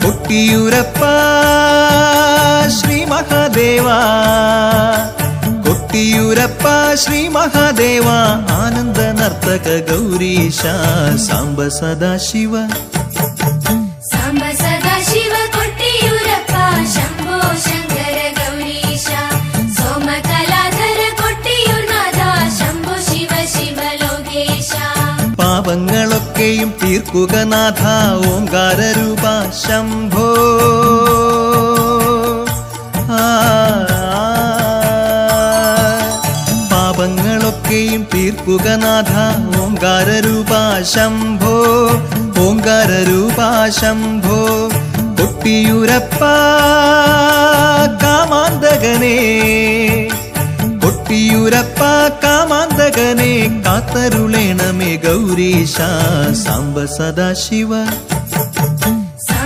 കൊട്ടിയൂരപ്പ ശ്രീ മഹാദേവ, കൊട്ടിയൂരപ്പ ശ്രീ മഹാദേവ, ആനന്ദ നർത്തക ഗൗരീശ, സാംബ സദാശിവ, സാംബ സദാശിവ കൊട്ടിയൂരപ്പ, ശംഭോ ശങ്കര ഗൗരീശ, സോമകലാധര കൊട്ടിയൂർനാഥ, ശംഭോ ശിവ ശിവ ലോകേശ. പാപങ്ങളൊക്കെയും തീർക്കുക നാഥ, ഓംകാര രൂപ ശംഭോ. പാപങ്ങളൊക്കെയും തീർക്കുക നാഥ, ഓംകാര രൂപ ശംഭോ, ഓംകാര രൂപ ശംഭോ. കൊട്ടിയൂരപ്പ കാമാന്തകനേ, കൊട്ടിയൂരപ്പ കാമാന്തകനെ, കാത്തരുളേണമേ ഗൗരീശ, സാംബ സദാശിവ.